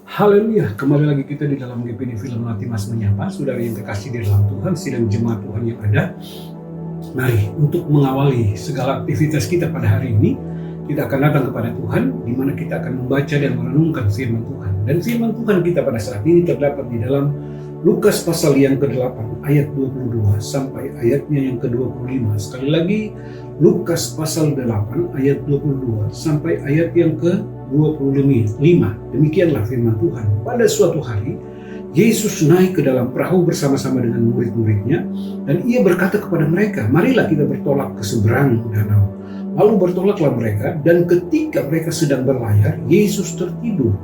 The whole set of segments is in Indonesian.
Haleluya, kembali lagi kita di dalam GPD Film Latimas Menyapa. Saudara yang terkasih di dalam Tuhan, sidang jemaat Tuhan yang ada. Mari untuk mengawali segala aktivitas kita pada hari ini, kita akan datang kepada Tuhan, di mana kita akan membaca dan merenungkan firman Tuhan. Dan firman Tuhan kita pada saat ini terdapat di dalam Lukas pasal yang ke-8 ayat 22 sampai ayatnya yang ke-25. Sekali lagi, Lukas pasal 8 ayat 22 sampai ayat yang ke-25. Demikianlah firman Tuhan. Pada suatu hari, Yesus naik ke dalam perahu bersama-sama dengan murid-muridnya, dan ia berkata kepada mereka, "Marilah kita bertolak ke seberang danau." Lalu bertolaklah mereka, dan ketika mereka sedang berlayar, Yesus tertidur.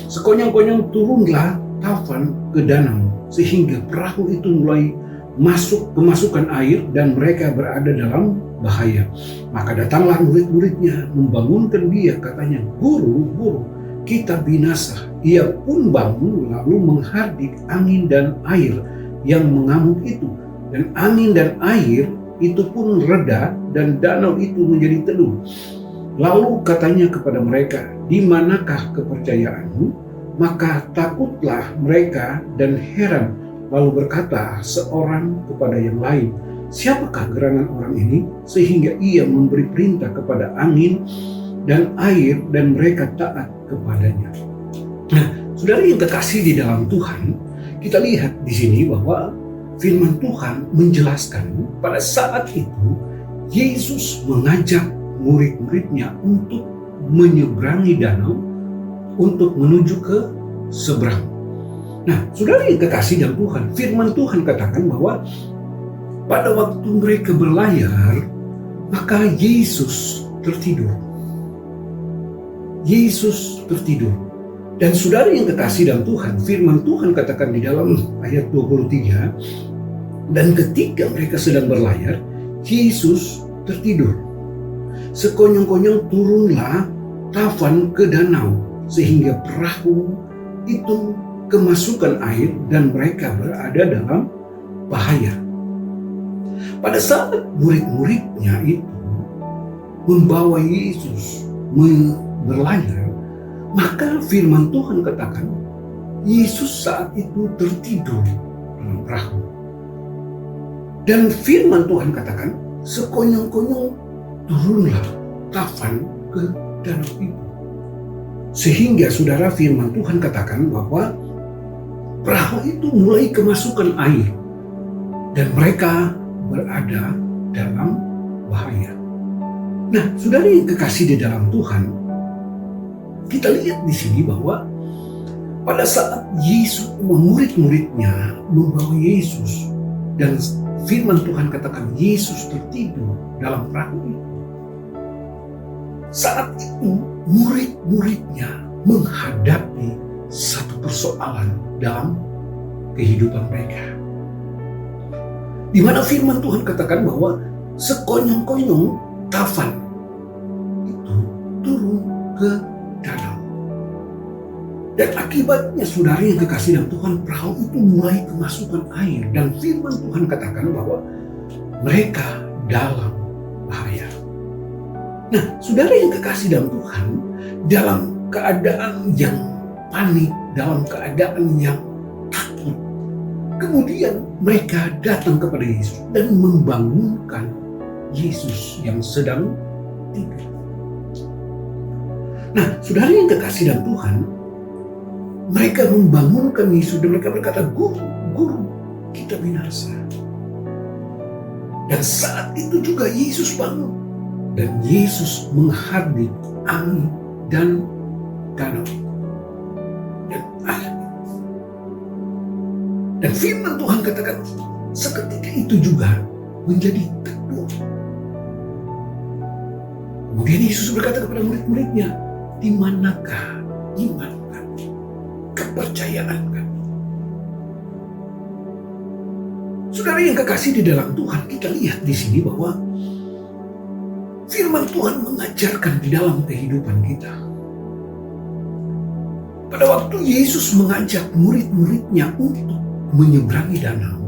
Sekonyong-konyong turunlah tafan ke danau, sehingga perahu itu mulai kemasukan air dan mereka berada dalam bahaya. Maka datanglah murid-muridnya membangunkan dia, katanya, "Guru, guru, kita binasa." Ia pun bangun lalu menghardik angin dan air yang mengamuk itu. Dan angin dan air itu pun reda dan danau itu menjadi teduh. Lalu katanya kepada mereka, "Di manakah kepercayaanmu?" Maka takutlah mereka dan heran, lalu berkata seorang kepada yang lain, "Siapakah gerangan orang ini sehingga ia memberi perintah kepada angin dan air dan mereka taat kepadanya?" Nah, saudara yang terkasih di dalam Tuhan, kita lihat di sini bahwa firman Tuhan menjelaskan pada saat itu Yesus mengajak murid-muridnya untuk menyeberangi danau untuk menuju ke seberang. Nah, saudara yang kekasih dalam Tuhan, firman Tuhan katakan bahwa pada waktu mereka berlayar, maka Yesus tertidur. Yesus tertidur. Dan saudara yang kekasih dalam Tuhan, firman Tuhan katakan di dalam ayat 23, dan ketika mereka sedang berlayar, Yesus tertidur. Sekonyong-konyong turunlah tafan ke danau, sehingga perahu itu kemasukan air dan mereka berada dalam bahaya. Pada saat murid-muridnya itu membawa Yesus berlayar, maka firman Tuhan katakan Yesus saat itu tertidur dalam perahu. Dan firman Tuhan katakan sekonyong-konyong turunlah tafan ke danau itu. Sehingga saudara, firman Tuhan katakan bahwa perahu itu mulai kemasukan air dan mereka berada dalam bahaya. Nah, saudara yang kekasih di dalam Tuhan, kita lihat di sini bahwa pada saat Yesus, murid-muridnya membawa Yesus, dan firman Tuhan katakan Yesus tertidur dalam perahu itu. Saat itu murid-muridnya menghadapi satu persoalan dalam kehidupan mereka, di mana firman Tuhan katakan bahwa sekonyong-konyong tafan itu turun ke danau. Dan akibatnya saudara yang kekasih dalam Tuhan, perahu itu mulai kemasukan air, dan firman Tuhan katakan bahwa mereka dalam bahaya. Nah, saudara yang kekasih dalam Tuhan, dalam keadaan yang panik, dalam keadaan yang takut, kemudian mereka datang kepada Yesus dan membangunkan Yesus yang sedang tidur. Nah, saudara yang kekasih dalam Tuhan, mereka membangunkan Yesus dan mereka berkata, "Guru, guru, kita binasa." Dan saat itu juga Yesus bangun. Dan Yesus menghardik angin dan danau dan air. Dan firman Tuhan katakan seketika itu juga menjadi teduh. Kemudian Yesus berkata kepada murid-muridnya, "Di manakah iman kami, kepercayaan kami?" Saudara yang kekasih di dalam Tuhan, kita lihat di sini bahwa firman Tuhan mengajarkan di dalam kehidupan kita. Pada waktu Yesus mengajak murid-muridnya untuk menyeberangi danau,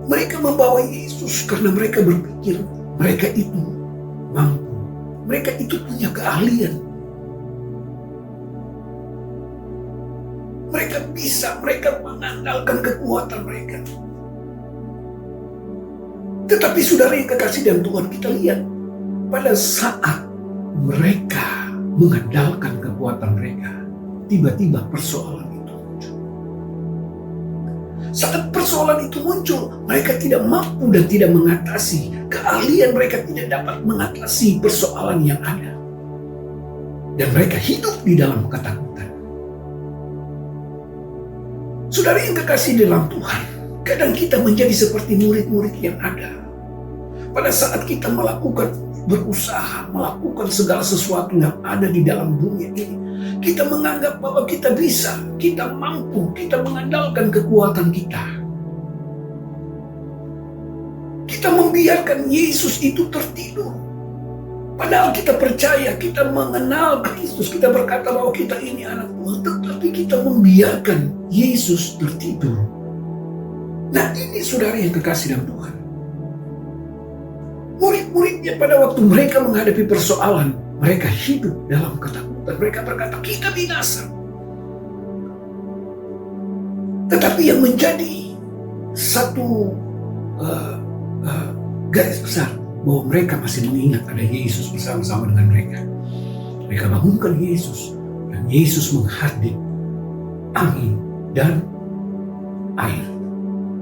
mereka membawa Yesus karena mereka berpikir mereka itu mampu, mereka itu punya keahlian. bisa mereka mengandalkan kekuatan mereka. Tetapi saudara yang kekasih dalam Tuhan, kita lihat pada saat mereka mengandalkan kekuatan mereka, tiba-tiba persoalan itu muncul. Saat persoalan itu muncul, mereka tidak mampu dan tidak mengatasi. Keahlian mereka tidak dapat mengatasi persoalan yang ada. Dan mereka hidup di dalam ketakutan. Saudara yang kekasih dalam Tuhan, kadang kita menjadi seperti murid-murid yang ada. Pada saat kita berusaha melakukan segala sesuatu yang ada di dalam dunia ini, kita menganggap bahwa kita bisa, kita mampu, kita mengandalkan kekuatan kita. Kita membiarkan Yesus itu tertidur. Padahal kita percaya, kita mengenal Kristus, kita berkata bahwa kita ini anak Tuhan, tetapi kita membiarkan Yesus tertidur. Nah, ini saudara yang kekasih dalam Tuhan. Murid-muridnya pada waktu mereka menghadapi persoalan, mereka hidup dalam ketakutan. Mereka berkata, kita binasa. Tetapi yang menjadi satu garis besar, bahwa mereka masih mengingat ada Yesus bersama-sama dengan mereka. Mereka bangunkan Yesus, dan Yesus menghardik angin dan air.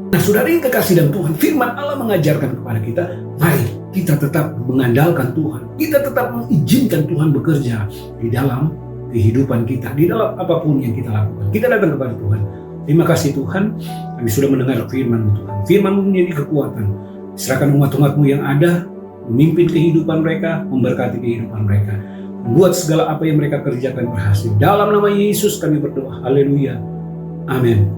Nah, saudara yang kekasih dalam Tuhan, firman Allah mengajarkan kepada kita, mari kita tetap mengandalkan Tuhan. Kita tetap mengizinkan Tuhan bekerja di dalam kehidupan kita, di dalam apapun yang kita lakukan. Kita datang kepada Tuhan. Terima kasih Tuhan, kami sudah mendengar firman Tuhan. Firman menjadi kekuatan. Serahkan umat-umat-Mu yang ada, memimpin kehidupan mereka, memberkati kehidupan mereka. Membuat segala apa yang mereka kerjakan berhasil. Dalam nama Yesus kami berdoa. Haleluya. Amin.